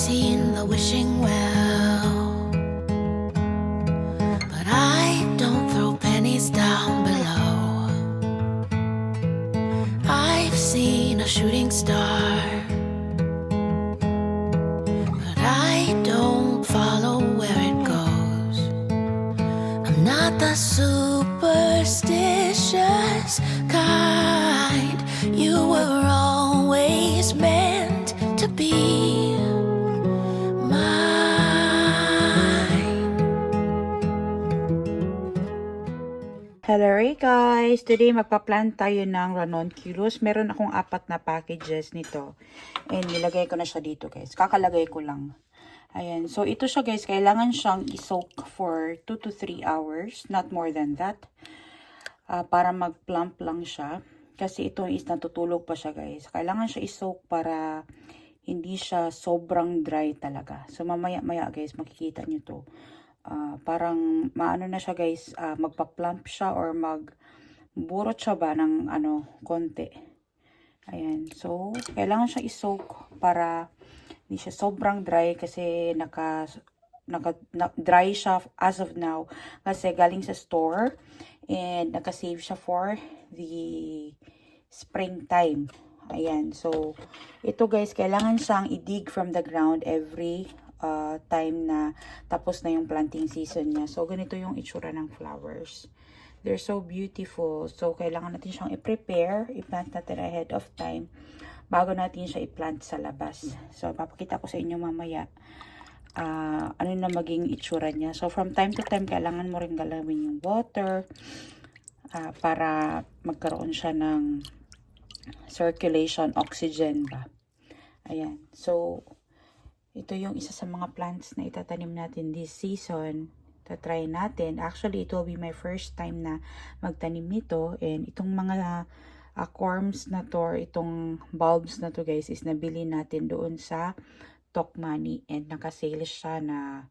seen the wishing well, but I don't throw pennies down below. I've seen a shooting star, but I don't follow where it goes. I'm not the superstitious kind. You were always meant to be mine. Hello guys! Today magpa-plan tayo ng ranunculus. Meron akong 4 na packages nito. And nilagay ko na siya dito guys. Kakalagay ko lang. Ayan. So ito siya guys. Kailangan siyang i-soak for 2 to 3 hours. Not more than that. Para mag-plump lang siya. Kasi ito is natutulog pa siya guys. Kailangan siya i-soak para hindi siya sobrang dry talaga. So mamaya-maya guys makikita nyo to. Parang maano na siya guys, magpa-plump siya or magburot siya ba ng konti. Ayan. So, kailangan siya i-soak para hindi siya sobrang dry kasi dry siya as of now kasi galing sa store and naka-save siya for the springtime. Ayan. So, ito guys, kailangan siyang i-dig from the ground every time na tapos na yung planting season niya. So, ganito yung itsura ng flowers. They're so beautiful. So, kailangan natin siyang i-prepare. I-plant natin ahead of time bago natin siya i-plant sa labas. So, papakita ko sa inyo mamaya ano na maging itsura niya. So, from time to time, kailangan mo rin galawin yung water para magkaroon siya ng circulation, oxygen ba. Ayan. So, ito yung isa sa mga plants na itatanim natin this season. Tatry natin. Actually, it will be my first time na magtanim nito. And itong mga corms na to, itong bulbs na to guys, is nabili natin doon sa Tokmani. And nakasale siya na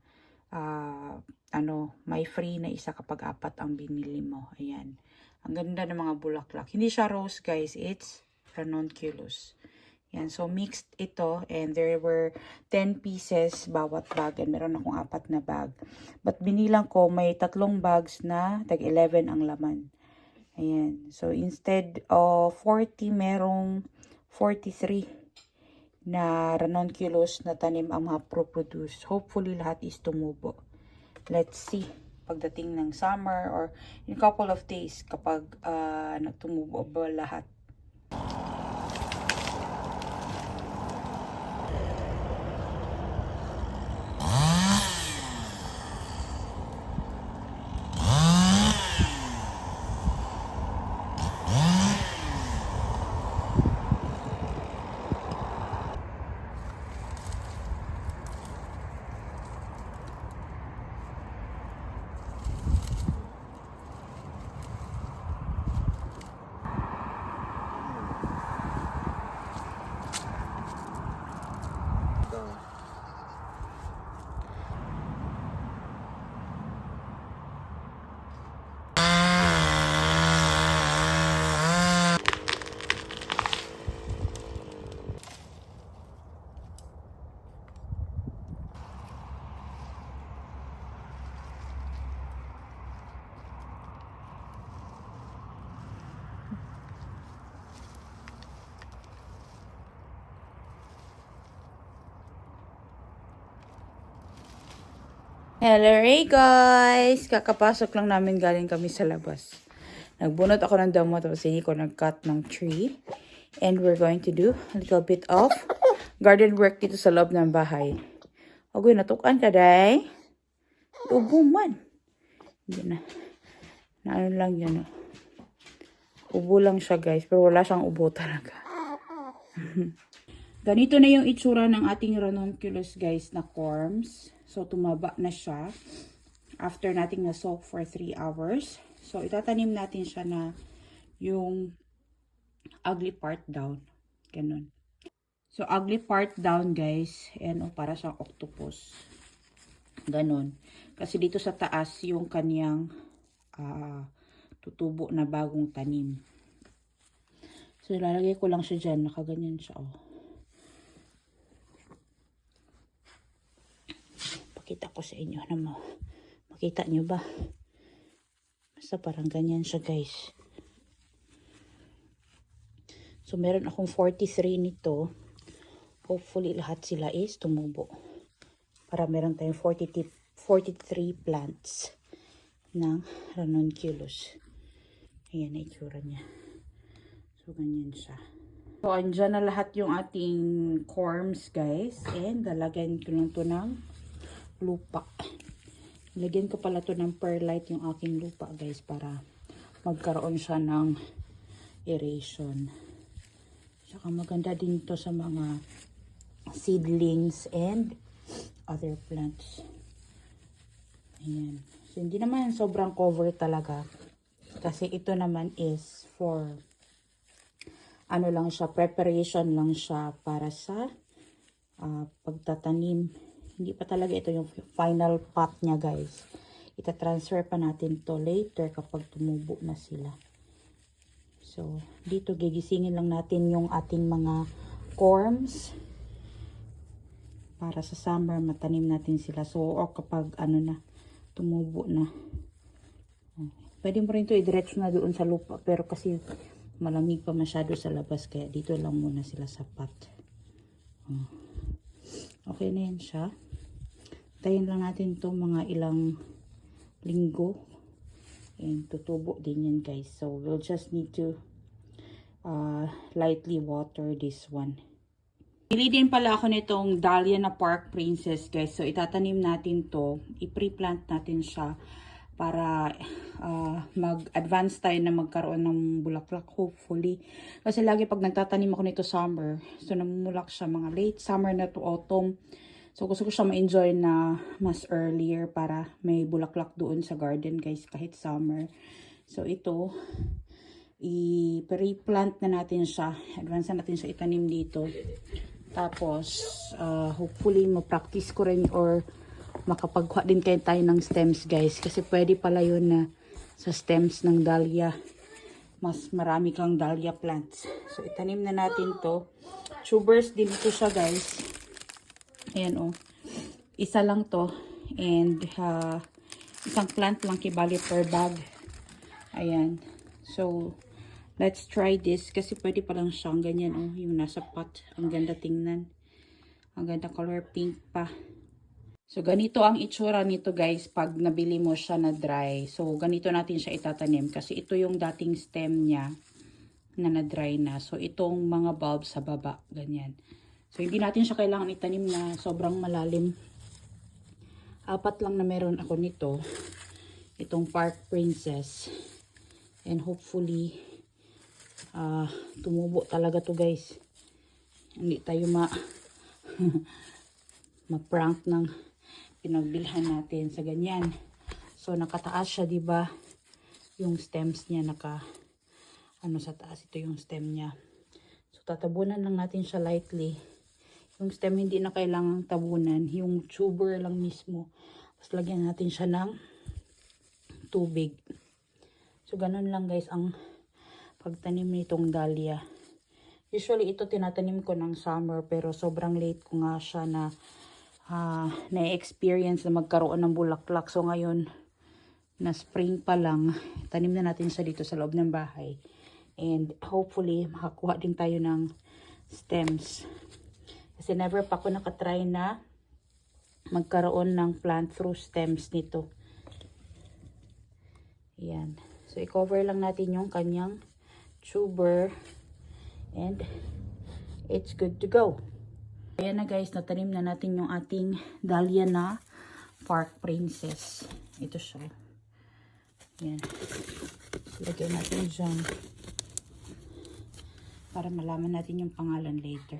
may free na isa kapag 4 ang binili mo. Ayan. Ang ganda ng mga bulaklak. Hindi siya rose guys. It's ranunculus. Yan, so mixed ito and there were 10 pieces bawat bag and meron akong 4 na bag. But binilang ko may 3 bags na tag 11 ang laman. Ayan, so instead of 40 merong 43 na ranunculus na tanim ang maproproduce. Hopefully lahat is tumubo. Let's see pagdating ng summer or in a couple of days kapag nagtumubo ba lahat. Hello guys! Kakapasok lang namin galing kami sa labas. Nagbunot ako ng damo tapos hindi ko nag-cut ng tree. And we're going to do a little bit of garden work dito sa loob ng bahay. Ogoy, natukan ka day? Ubo man. Hindi na. Ano lang yan. Ubo lang siya guys. Pero wala siyang ubo talaga. Ganito na yung itsura ng ating ranunculus guys na corms. So, tumaba na siya after nating na-soak for 3 hours. So, itatanim natin siya na yung ugly part down. Ganun. So, ugly part down guys. And para siyang octopus. Ganun. Kasi dito sa taas yung kanyang tutubo na bagong tanim. So, lalagay ko lang siya dyan. Nakaganyan siya. Oh. Pakita ko sa inyo na makita nyo ba. Basta parang ganyan siya guys. So meron akong 43 nito. Hopefully lahat sila is tumubo. Para meron tayong 43 plants ng ranunculus. Ayan na itsura niya. So ganyan siya. So andyan na lahat yung ating corms guys. And lalagyan ko lang to ng lupa. Lagyan ko pala to ng perlite yung aking lupa guys para magkaroon siya ng aeration. Saka maganda din to sa mga seedlings and other plants. Ayan. So hindi naman sobrang cover talaga. Kasi ito naman is for ano lang siya, preparation lang siya para sa pagtatanim. Hindi pa talaga ito yung final pot niya guys. Ita-transfer pa natin to later kapag tumubo na sila. So, dito gigisingin lang natin yung ating mga corms. Para sa summer, matanim natin sila. So, o kapag ano na, tumubo na. Pwede mo rin ito i-diretso na doon sa lupa. Pero kasi malamig pa masyado sa labas. Kaya dito lang muna sila sa pot. Okay na yan siya. Tayin lang natin to mga ilang linggo. And tutubo din yan guys. So we'll just need to lightly water this one. Pili din pala ako nitong Dahlia na Park Princess guys. So itatanim natin to. I-pre-plant natin siya para mag-advance tayo na magkaroon ng bulaklak hopefully. Kasi lagi pag nagtatanim ako nito summer, so namumulak siya mga late summer na to autumn. So gusto ko siya ma-enjoy na mas earlier para may bulaklak doon sa garden guys kahit summer. So ito, i-pre-plant na natin siya. Advance na natin siya itanim dito. Tapos, hopefully ma-practice ko rin or makapagkuha din kayo tayo ng stems guys. Kasi pwede pala yun na sa stems ng dahlia. Mas marami kang dahlia plants. So itanim na natin to. Tubers din ito siya guys. Ayan o. Isa lang to. And isang plant lang kibali per bag. Ayan. So, let's try this. Kasi pwede palang siyang ganyan o. Yung nasa pot. Ang ganda tingnan. Ang ganda color pink pa. So, ganito ang itsura nito guys pag nabili mo siya na dry. So, ganito natin siya itatanim. Kasi ito yung dating stem niya na na-dry na. So, itong mga bulbs sa baba. Ganyan. So, hindi natin siya kailangan itanim na sobrang malalim. 4 lang na meron ako nito. Itong Park Princess. And hopefully, tumubo talaga to guys. Hindi tayo ma-prank ng pinagbilhan natin sa ganyan. So, nakataas siya, diba? Yung stems niya, sa taas. Ito yung stem niya. So, tatabunan lang natin siya lightly. Yung stem hindi na kailangang tabunan. Yung tuber lang mismo. Tapos lagyan natin siya ng tubig. So ganun lang guys ang pagtanim nitong dahlia. Usually ito tinatanim ko ng summer pero sobrang late ko nga siya na na-experience na magkaroon ng bulaklak. So ngayon na spring pa lang, tanim na natin siya dito sa loob ng bahay. And hopefully makakuha din tayo ng stems. Kasi never pa ako nakatry na magkaroon ng plant through stems nito. Ayan. So, i-cover lang natin yung kanyang tuber. And, it's good to go. Ayan na guys, natanim na natin yung ating dahlia na Park Princess. Ito siya. Ayan. Lagyan natin dyan. Para malaman natin yung pangalan later.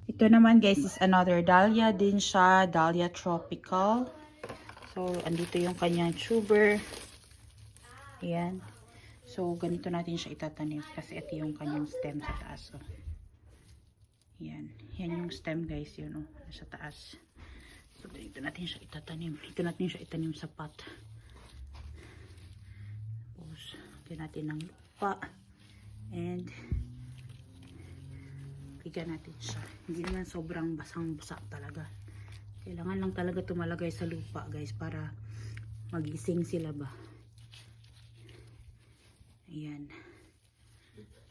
Ito naman guys is another dahlia din siya. Dahlia tropical. So, andito yung kanyang tuber. Ayan. So, ganito natin siya itatanim. Kasi ito yung kanyang stem sa taas. Oh. Ayan. Yan yung stem guys. Yun oh. Sa taas. So, dito natin siya itatanim. Dito natin siya itanim sa pot. Tapos, lagyan natin ng lupa. And, bigyan natin siya. Hindi naman sobrang basang-basa talaga. Kailangan lang talaga tumalagay sa lupa guys para magising sila ba. Ayan.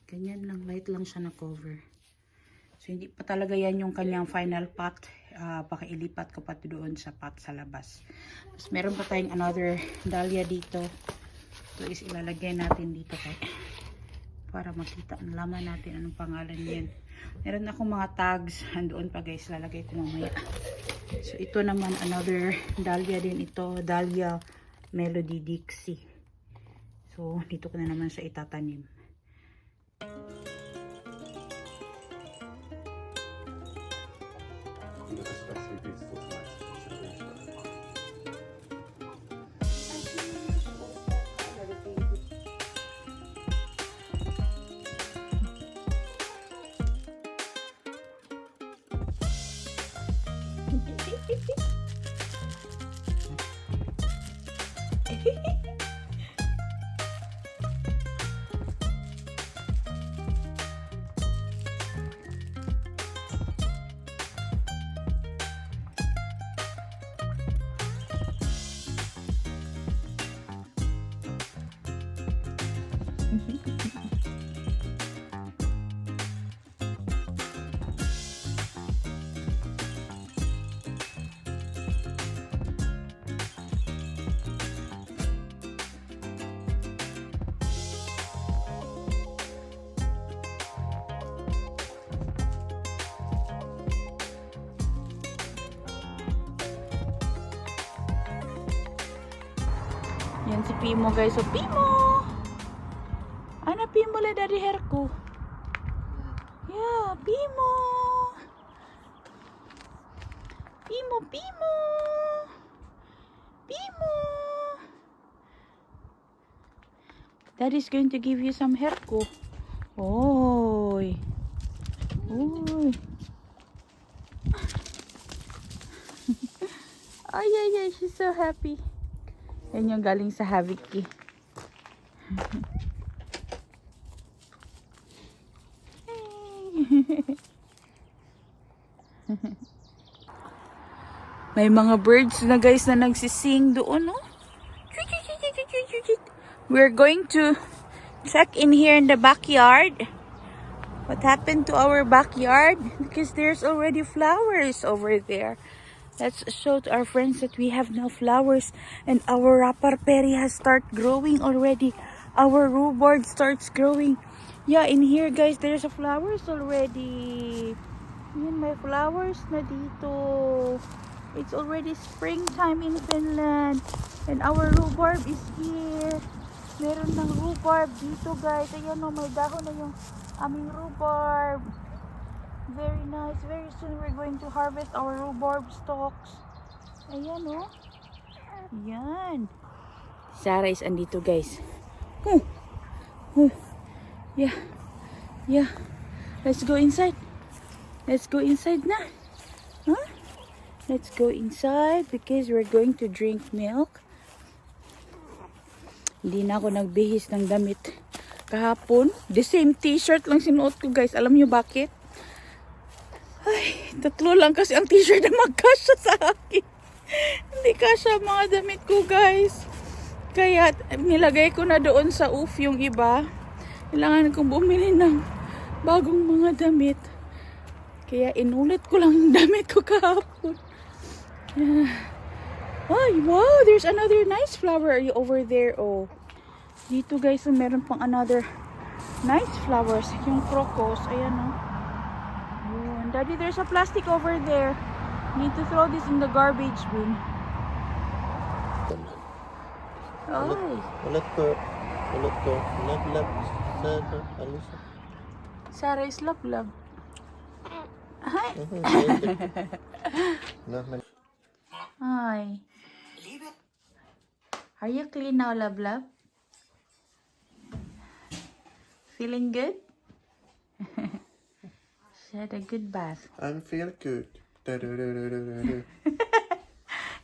Ganyan lang, light lang siya na cover. So hindi pa talaga yan yung kanyang final pot. Baka ilipat ko pa doon sa pot sa labas. Tapos meron pa tayong another dahlia dito. Ito is ilalagay natin dito para makita, nalaman natin anong pangalan yan. Meron akong mga tags andoon pa guys, lalagay ko mamaya. So ito naman another dahlia din ito, Dahlia Melody Dixie. So dito ko na naman siya itatanim. Yan si Pimo guys. So Pimo! Ana Pimo la dari herko. Yeah, Pimo! Pimo, Pimo! Pimo! Daddy's going to give you some herko. Oy! Oy! Ay, ay, ay, she's so happy. Yan yung galing sa Haviki. May mga birds na guys na nagsising doon, no? We're going to check in here in the backyard. What happened to our backyard? Because there's already flowers over there. Let's show to our friends that we have now flowers and our raparperi has started growing already. Our rhubarb starts growing. Yeah, in here guys, there's a flowers already. Yan, may flowers na dito. It's already springtime in Finland. And our rhubarb is here. Meron ng rhubarb dito guys. Ayan o, may dahon na yung aming rhubarb. Very nice. Very soon we're going to harvest our rhubarb stalks. Ayan o. Ayan. Sarah is andito guys. Yeah. Yeah. Let's go inside. Let's go inside na. Huh? Let's go inside because we're going to drink milk. Hindi na ako nagbihis ng damit kahapon. The same t-shirt lang sinuot ko guys. Alam nyo bakit? Ay, 3 lang kasi ang t-shirt na magkasya sa akin. Hindi kasya mga damit ko guys. Kaya nilagay ko na doon sa UF yung iba. Kailangan kong bumili ng bagong mga damit. Kaya inulit ko lang yung damit ko kahapon. Ay, wow, there's another nice flower over there. Oh, dito guys, meron pang another nice flowers. Yung crocus, ayan oh. Daddy, there's a plastic over there. Need to throw this in the garbage bin. Ay. Sarah is love. Hi. Hi. Are you clean now, love? Feeling good? She had a good bath. I feel good.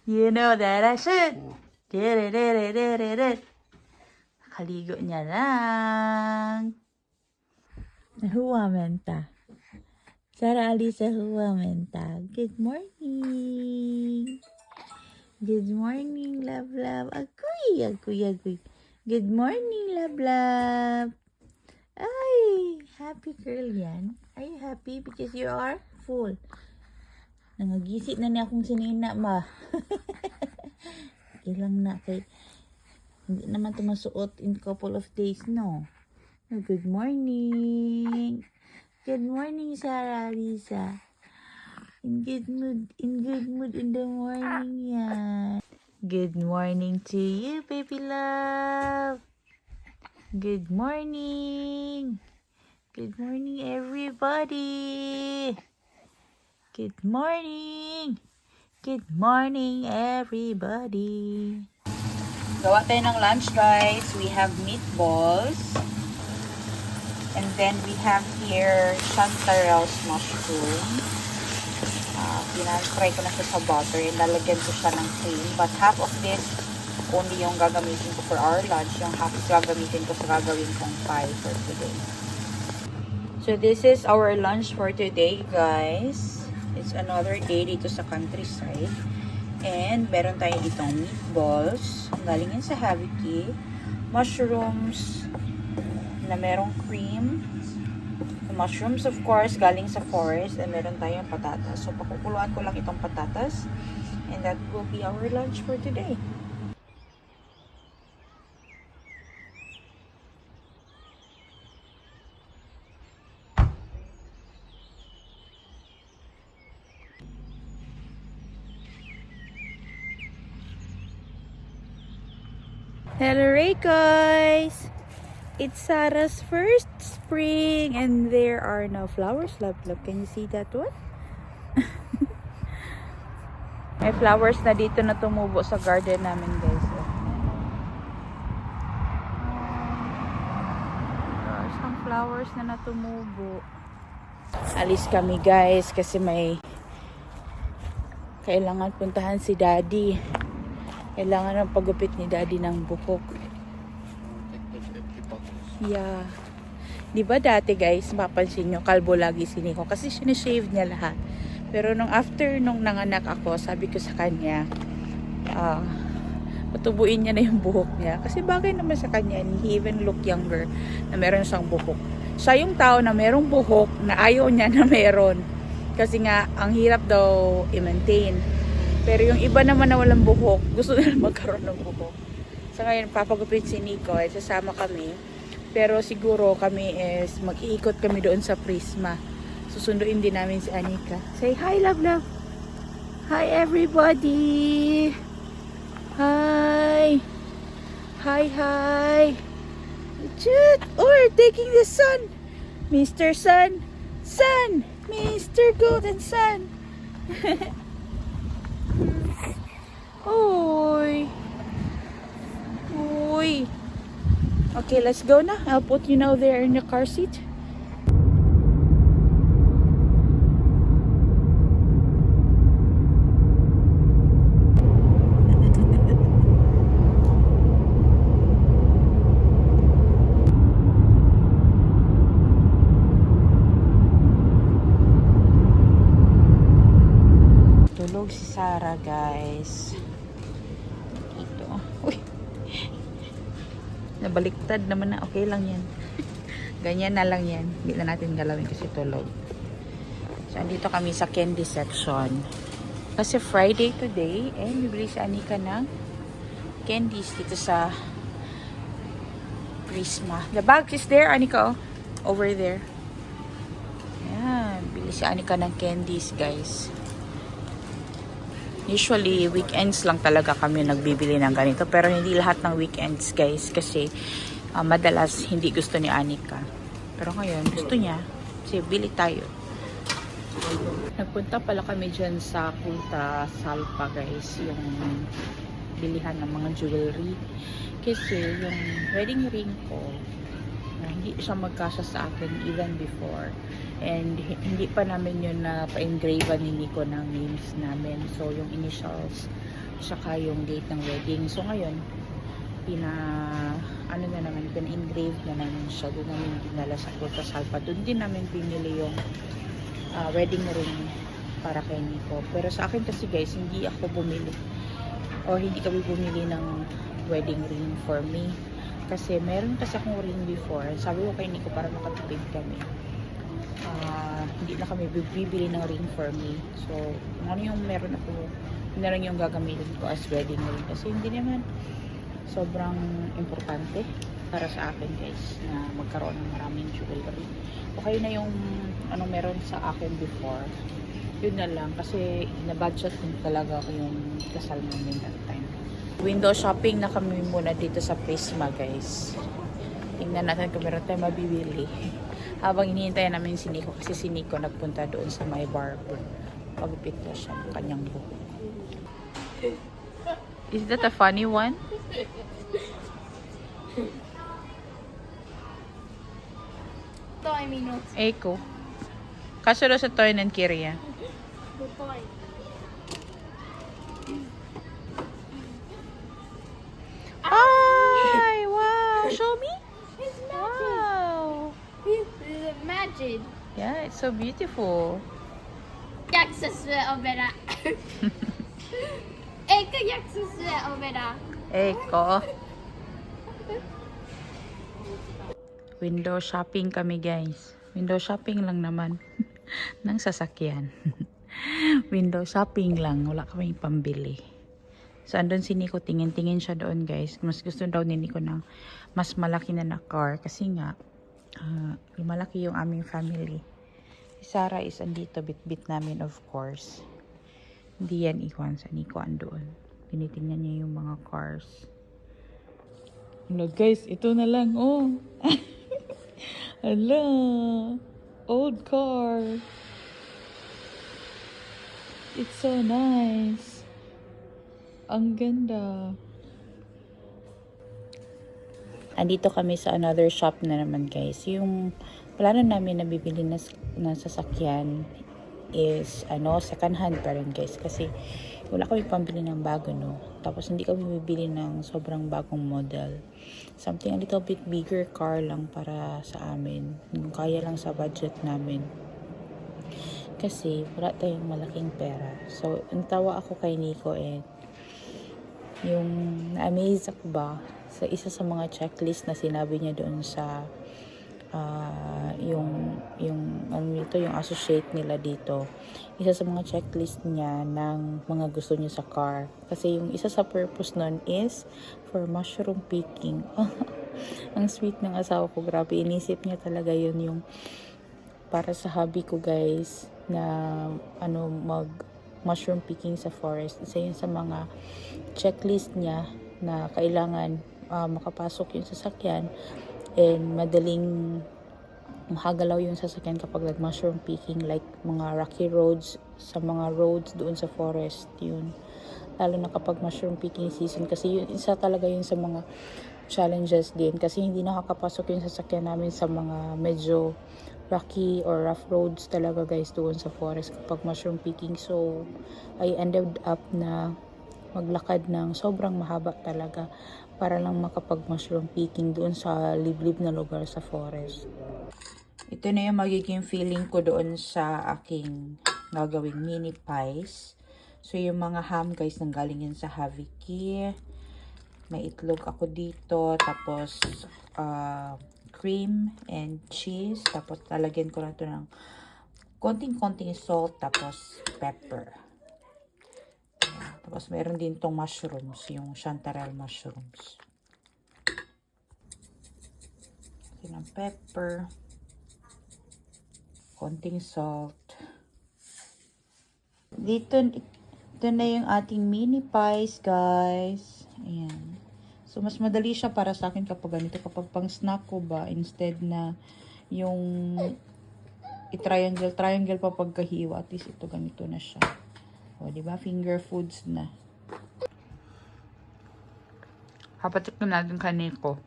You know that I should. Nakaligo niya lang. Nahuwa menta. Sarah Alisa Huamenta. Good morning. Good morning, love, love. Agoy. Good morning, love, love. Ay, happy girl yan. Are you happy because you are full? Nangagisip na niya akong sinina, ma. Ilang na kay hindi naman ito masuot in couple of days, no? Oh, good morning. Good morning, Sarah Lisa. In good mood in the morning yan. Good morning to you, baby love. Good morning. Good morning, everybody. Good morning. Good morning, everybody. Gawa tayo ng lunch, guys. We have meatballs. And then we have here chanterelles mushroom. Pinag-fry ko na siya sa butter and lalagyan ko siya ng cream. But half of this, only yung gagamitin ko for our lunch. Yung half is gagamitin ko sa gagawin kong pie for today. So this is our lunch for today, guys. It's another day dito sa countryside. And meron tayo ditong meatballs. Galing yan sa Haviki. Mushrooms na merong cream. Mushrooms, of course, galing sa forest. And meron tayong patatas. So, pakukuluan ko lang itong patatas. And that will be our lunch for today. Hello, guys! It's Sarah's first spring and there are now flowers. Love. Can you see that one? May flowers na dito na tumubo sa garden namin, guys. Some flowers na natumubo. Alis kami, guys, kasi may kailangan puntahan si Daddy. Kailangan ng pagupit ni Daddy ng buhok. Yeah. Di ba dati, guys, mapansin nyo, kalbo lagi si Nico kasi sinishave niya lahat. Pero nung after nung nanganak ako, sabi ko sa kanya, patubuin niya na yung buhok niya. Kasi bagay naman sa kanya, he even look younger na meron siyang buhok. Siya yung tao na merong buhok na ayaw niya na meron. Kasi nga, ang hirap daw i-maintain. Pero yung iba naman na walang buhok, gusto nila magkaroon ng buhok. So ngayon, papagupit si Nico, sasama kami. Pero siguro kami is mag-iikot kami doon sa Prisma. Susunduin din namin si Anika. Say hi, love, love. Hi, everybody. Hi. Hi. Chut. Oh, we're taking the sun. Mr. Sun. Sun. Mr. Golden Sun. Oy. Oy. Okay, let's go na. I'll put you now there in the car seat. Tulog si Sarah, guys. Ito. Uy. Nabaliktad naman na. Okay lang yan. Ganyan na lang yan. Hindi na natin galawin kasi tulog. So, andito kami sa candy section. Kasi Friday today. And bibili si Anika ng candies dito sa Prisma. The bag is there, Anika. Oh. Over there. Ayan. Bibili si Anika ng candies, guys. Usually, weekends lang talaga kami nagbibili ng ganito. Pero hindi lahat ng weekends, guys. Kasi, madalas hindi gusto ni Anika. Pero ngayon, gusto niya. Kasi, bili tayo. Nagpunta pala kami dyan sa Kulta Salpa, guys. Yung bilihan ng mga jewelry. Kasi, yung wedding ring ko, hindi siya magkasya sa akin even before. And hindi pa namin yun na pa-engrave ni Nico ng names namin. So, yung initials, saka yung date ng wedding. So, ngayon, pina-engrave na namin siya. Doon namin dinala sa Kulta Salpa. Doon din namin pinili yung wedding ring para kay Nico. Pero sa akin kasi guys, hindi ako bumili or hindi kami bumili ng wedding ring for me. Kasi meron kasi akong ring before. Sabi ko kay Nico para makatipid kami. Hindi na kami bibili ng ring for me. So, ano yung meron ako, na lang yung gagamitin ko as wedding ring. Kasi hindi naman sobrang importante para sa akin guys na magkaroon ng maraming jewelry. Okay na yung ano meron sa akin before. Yun na lang. Kasi na-budget din talaga ko yung kasal namin that time. Window shopping na kami muna dito sa Prisma guys. Tingnan natin kung meron tayong mabibili. Habang hinihintay namin si Nico kasi si Nico nagpunta doon sa my barber. Pagupit na siya ng kanyang buhok. Is that a funny one? Toy minutes. Eiko. Kasunod sa Toy ng Kiria. The toy. Ay! Wow! Show me! It's magic. Wow! It's magic. Yeah, it's so beautiful. Yaksusue obera. Eka yaksusue obera. Eiko. Window shopping kami guys. Window shopping lang naman. Ng sasakyan. Window shopping lang. Wala kaming pambili. So, andun si Nico. Tingin-tingin siya doon guys. Mas gusto daw ni Nico ng mas malaki na car. Kasi nga, malaki yung aming family. Si Sarah is andito. Bit-bit namin of course. Hindi yan iwan sa Nico andun. Tinitingnan niya yung mga cars. Look guys, ito na lang. Oh. Hala. Old car. It's so nice. Ang ganda. Andito kami sa another shop na naman guys. Yung plano namin na bibili na sasakyan is second hand pa rin guys. Kasi wala kami pambili ng bago no. Tapos hindi kami bibili ng sobrang bagong model. Something a little bit bigger car lang para sa amin. Yung kaya lang sa budget namin. Kasi wala tayong malaking pera. So, ang tawa ako kay Nico yung na-amaze ako ba sa isa sa mga checklist na sinabi niya doon sa yung associate nila dito. Isa sa mga checklist niya ng mga gusto niya sa car. Kasi yung isa sa purpose nun is for mushroom picking. Ang sweet ng asawa ko. Grabe, inisip niya talaga yun yung para sa hobby ko guys na mag mushroom picking sa forest. Isa yun sa mga checklist niya na kailangan makapasok yung sasakyan and madaling mahagalaw yung sasakyan kapag nag-mushroom picking, like mga rocky roads, sa mga roads doon sa forest, yun. Lalo na kapag mushroom picking season, kasi yun, isa talaga yun sa mga challenges din, kasi hindi nakakapasok yung sasakyan namin sa mga medyo rocky or rough roads talaga guys doon sa forest kapag mushroom picking. So, I ended up na maglakad ng sobrang mahaba talaga para lang makapag-mushroom picking doon sa liblib na lugar sa forest. Ito na yung magiging feeling ko doon sa aking gagawing mini pies. So, yung mga ham guys, nanggaling yan sa Haviki. May itlog ako dito. Tapos, cream and cheese. Tapos, lalagyan ko na ito ng konting-konting salt. Tapos, pepper. Ayan. Tapos, meron din tong mushrooms. Yung chanterelle mushrooms. Ito ng pepper. Konting salt. Ito na yung ating mini pies, guys. Ayan. So, mas madali siya para sa akin kapag ganito. Kapag pang snack ko ba, instead na yung i-triangle pa pagkahiwa. At least ito ganito na siya. O, diba? Finger foods na. Hapatik na natin kaniko.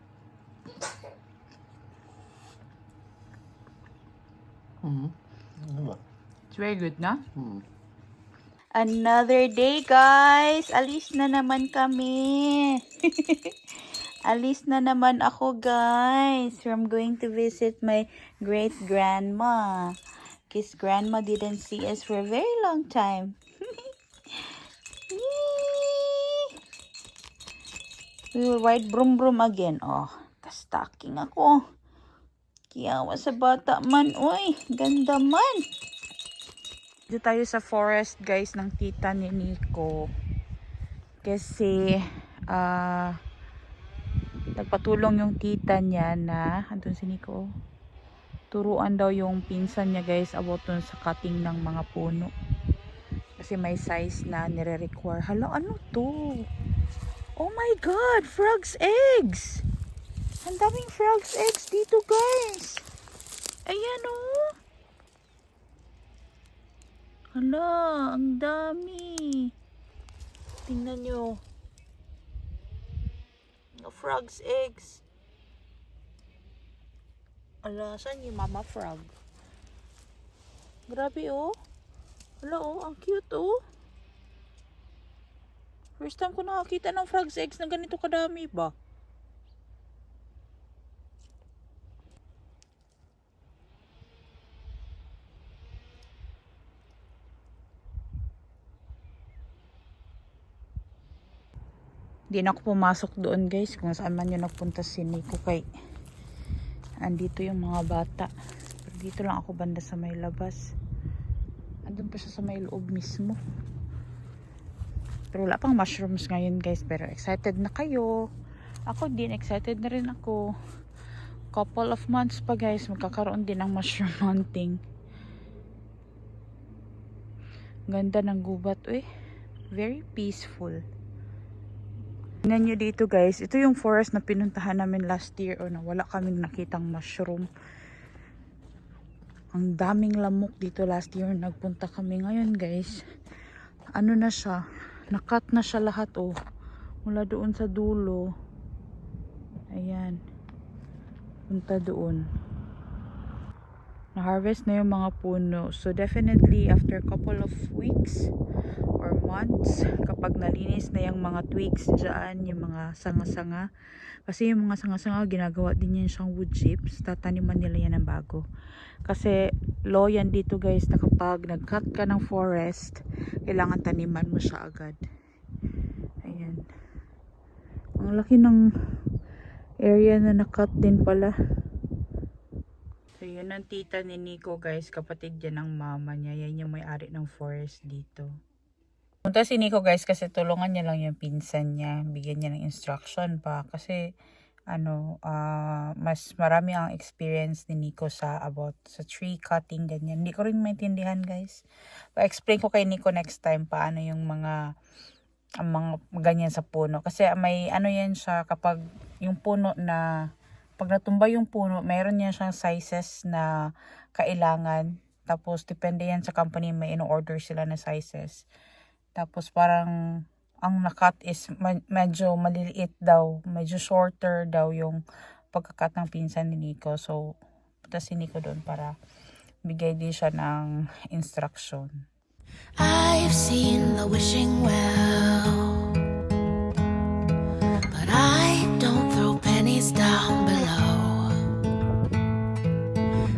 It's very good, na? Another day, guys. Alis na naman kami. Alis na naman ako, guys. I'm going to visit my great-grandma. Because grandma didn't see us for a very long time. We will ride broom again. Oh, ka-stocking ako. Kiyawa sa bata man. Uy, ganda man. Dito tayo sa forest guys ng tita ni Nico. Kasi, nagpatulong yung tita niya na, andun si Nico, turuan daw yung pinsan niya guys about dun sa cutting ng mga puno. Kasi may size na nire-require. Hala, ano to? Oh my God! Frog's eggs! Ang daming frog's eggs dito guys! Ayan oh! Hala, ang dami! Tingnan nyo. Frog's eggs. Ala, saan yung mama frog? Grabe oh. Ala oh, ang cute oh. First time ko nakakita ng frog's eggs na ganito kadami ba? Di na ako pumasok doon guys kung saan man yun nagpunta si Nico kay andito yung mga bata. Pero dito lang ako banda sa may labas. Andun pa siya sa may loob mismo. Pero wala pang mushrooms ngayon guys. Pero excited na kayo. Ako din, excited na rin ako. Couple of months pa guys. Magkakaroon din ng mushroom hunting. Ganda ng gubat. Uy, very peaceful. Tingnan nyo dito guys, ito yung forest na pinuntahan namin last year o na wala kaming nakitang mushroom. Ang daming lamok dito last year nagpunta kami. Ngayon guys, ano na siya, nakat na siya lahat oh. Mula doon sa dulo. Ayan. Punta doon. Na-harvest na yung mga puno. So definitely after a couple of weeks or months, kapag nalinis na yung mga twigs dyan, yung mga sanga-sanga, kasi yung mga sanga-sanga ginagawa din yan siyang wood chips, tataniman nila yan ng bago. Kasi law yan dito guys na kapag nag-cut ka ng forest, kailangan taniman mo siya agad. Ayan. Ang laki ng area na na-cut din pala. So yun ang tita ni Nico guys, kapatid yan ng mama niya. Yan yung may-ari ng forest dito. Punta si Nico guys kasi tulungan niya lang yung pinsan niya. Bigyan niya ng instruction pa. Kasi mas marami ang experience ni Nico sa tree cutting ganyan. Hindi ko rin maintindihan guys. Pa-explain ko kay Nico next time paano yung mga ganyan sa puno. Kasi may yan siya kapag yung puno na pag natumba yung puno, mayroon yan siyang sizes na kailangan. Tapos, depende yan sa company, may in-order sila na sizes. Tapos, parang, ang nakat is medyo maliliit daw. Medyo shorter daw yung pagkakat ng pinsan ni Nico. So, punta si Nico doon para bigay din siya ng instruction. I've seen the wishing well, but I don't throw pennies down below.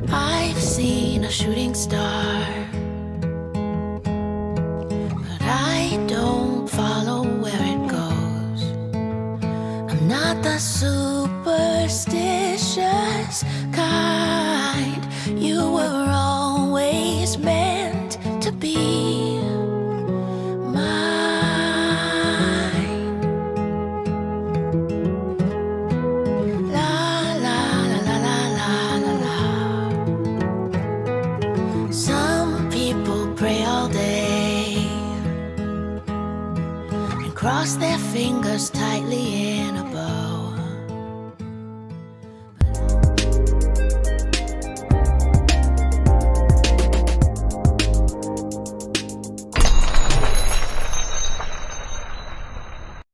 I've seen a shooting star, but I don't follow where it goes. I'm not the superstitious kind. You were always meant to be mine. La la la la la la la la. Some people pray all day and cross their fingers tightly in a bow.